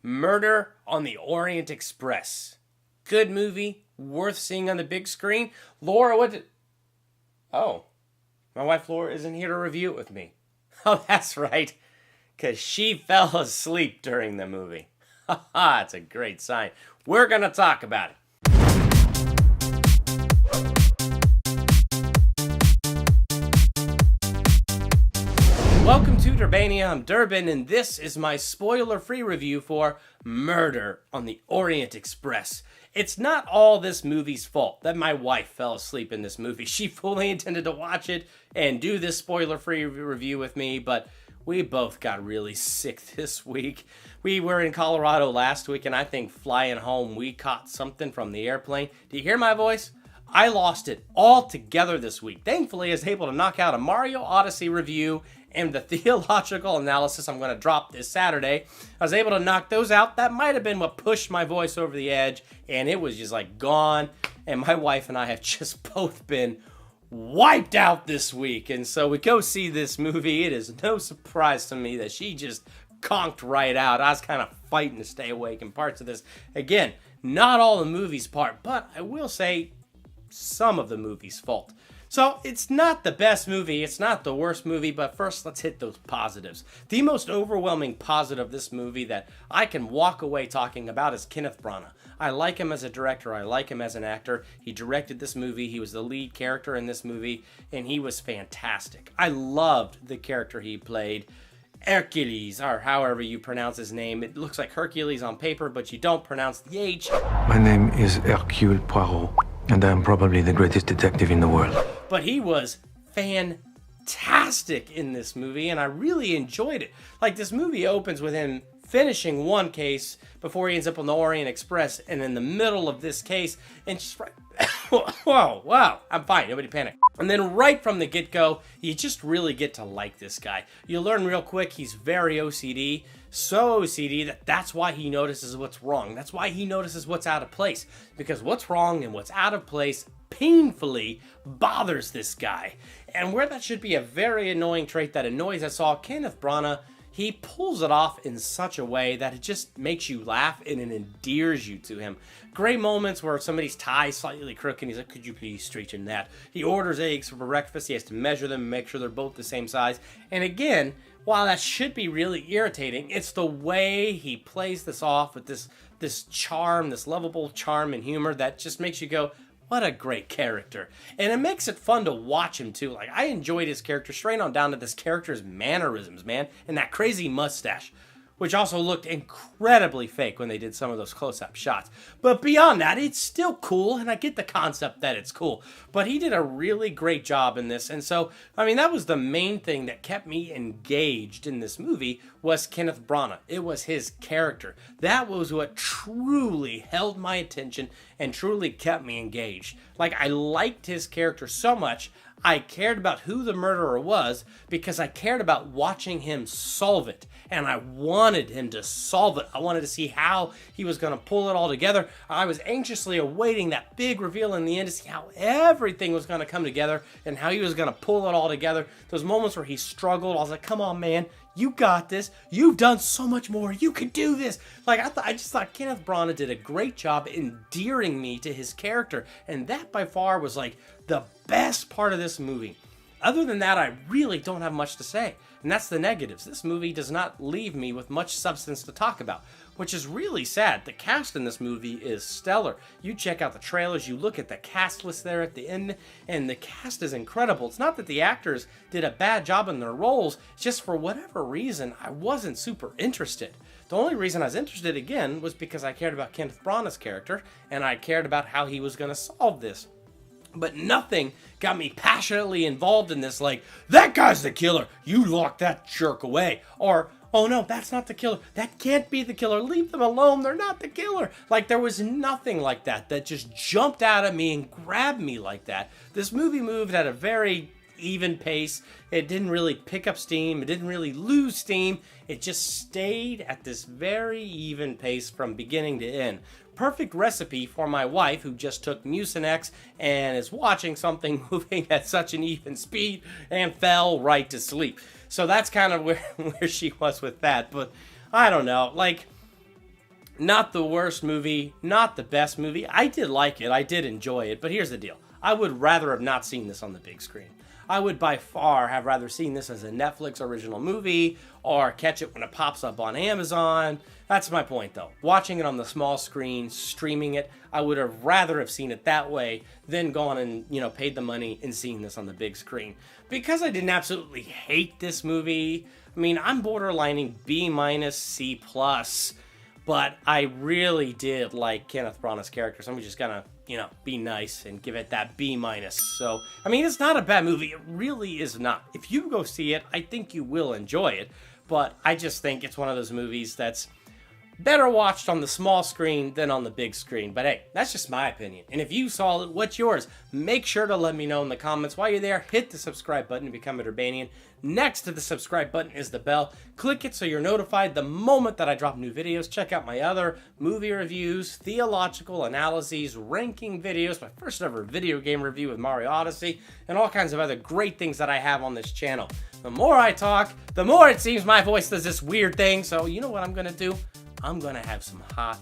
Murder on the Orient Express. Good movie, worth seeing on the big screen. Laura, what did... Oh, my wife Laura isn't here to review it with me. Oh, that's right, because she fell asleep during the movie. Haha, it's a great sign. We're going to talk about it. Welcome to Durbania, I'm Durbin, and this is my spoiler-free review for Murder on the Orient Express. It's not all this movie's fault that my wife fell asleep in this movie. She fully intended to watch it and do this spoiler-free review with me, but we both got really sick this week. We were in Colorado last week, and I think flying home we caught something from the airplane. Do you hear my voice? I lost it altogether this week. Thankfully, I was able to knock out a Mario Odyssey review and the theological analysis I'm going to drop this Saturday. I was able to knock those out. That might have been what pushed my voice over the edge, and it was just like gone. And my wife and I have just both been wiped out this week. And so we go see this movie. It is no surprise to me that she just conked right out. I was kind of fighting to stay awake in parts of this. Again, not all the movie's part, but I will say some of the movie's fault. So it's not the best movie, it's not the worst movie, but first let's hit those positives. The most overwhelming positive of this movie that I can walk away talking about is Kenneth Branagh. I like him as a director, I like him as an actor. He directed this movie, he was the lead character in this movie, and he was fantastic. I loved the character he played. Hercules, or however you pronounce his name. It looks like Hercules on paper, but you don't pronounce the H. My name is Hercule Poirot, and I am probably the greatest detective in the world. But he was fantastic in this movie, and I really enjoyed it. Like, this movie opens with him finishing one case before he ends up on the Orient Express, and in the middle of this case, and just right... Wow, I'm fine, nobody panic. And then right from the get-go, you just really get to like this guy. You learn real quick he's very OCD, so OCD that's why he notices what's wrong. That's why he notices what's out of place. Because what's wrong and what's out of place painfully bothers this guy. And where that should be a very annoying trait that annoys us all, Kenneth Branagh, he pulls it off in such a way that it just makes you laugh and it endears you to him. Great moments where somebody's tie is slightly crooked and he's like, could you please straighten that? He orders eggs for breakfast. He has to measure them and make sure they're both the same size. And again, while that should be really irritating, it's the way he plays this off with this charm, this lovable charm and humor that just makes you go, what a great character. And it makes it fun to watch him too. Like, I enjoyed his character straight on down to this character's mannerisms, man. And that crazy mustache, which also looked incredibly fake when they did some of those close-up shots. But beyond that, it's still cool, and I get the concept that it's cool. But he did a really great job in this, and so, I mean, that was the main thing that kept me engaged in this movie was Kenneth Branagh. It was his character. That was what truly held my attention and truly kept me engaged. Like, I liked his character so much, I cared about who the murderer was because I cared about watching him solve it. And I wanted him to solve it. I wanted to see how he was going to pull it all together. I was anxiously awaiting that big reveal in the end to see how everything was going to come together and how he was going to pull it all together. Those moments where he struggled, I was like, come on, man. You got this. You've done so much more. You could do this. Like, I just thought Kenneth Branagh did a great job endearing me to his character. And that by far was like the best part of this movie. Other than that, I really don't have much to say. And that's the negatives. This movie does not leave me with much substance to talk about, which is really sad. The cast in this movie is stellar. You check out the trailers, you look at the cast list there at the end, and the cast is incredible. It's not that the actors did a bad job in their roles, it's just for whatever reason, I wasn't super interested. The only reason I was interested, again, was because I cared about Kenneth Branagh's character, and I cared about how he was going to solve this. But nothing got me passionately involved in this, like, that guy's the killer, you lock that jerk away, or, oh no, that's not the killer, that can't be the killer, leave them alone, they're not the killer. Like, there was nothing like that just jumped out at me and grabbed me like that. This movie moved at a very even pace. It didn't really pick up steam, it didn't really lose steam, it just stayed at this very even pace from beginning to end. Perfect recipe for my wife who just took Mucinex and is watching something moving at such an even speed and fell right to sleep. So that's kind of where she was with that. But I don't know, like, Not the worst movie, not the best movie. I did like it. I did enjoy it. But here's the deal. I would rather have not seen this on the big screen. I would by far have rather seen this as a Netflix original movie or catch it when it pops up on Amazon. That's my point, though. Watching it on the small screen, streaming it, I would have rather have seen it that way than gone and, paid the money and seeing this on the big screen. Because I didn't absolutely hate this movie. I mean, I'm borderlining B-, C+, but I really did like Kenneth Branagh's character, so I'm just gonna, be nice and give it that B-. So, I mean, it's not a bad movie. It really is not. If you go see it, I think you will enjoy it, but I just think it's one of those movies that's better watched on the small screen than on the big screen. But hey, that's just my opinion. And if you saw it, what's yours? Make sure to let me know in the comments. While you're there, hit the subscribe button to become a Durbanian. Next to the subscribe button is the bell. Click it so you're notified the moment that I drop new videos. Check out my other movie reviews, theological analyses, ranking videos, my first ever video game review with Mario Odyssey, and all kinds of other great things that I have on this channel. The more I talk, the more it seems my voice does this weird thing. So you know what I'm going to do? I'm going to have some hot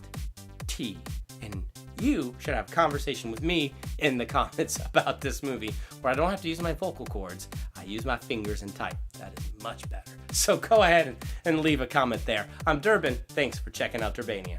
tea, and you should have a conversation with me in the comments about this movie, where I don't have to use my vocal cords. I use my fingers and type. That is much better. So go ahead and leave a comment there. I'm Durbin. Thanks for checking out Durbania.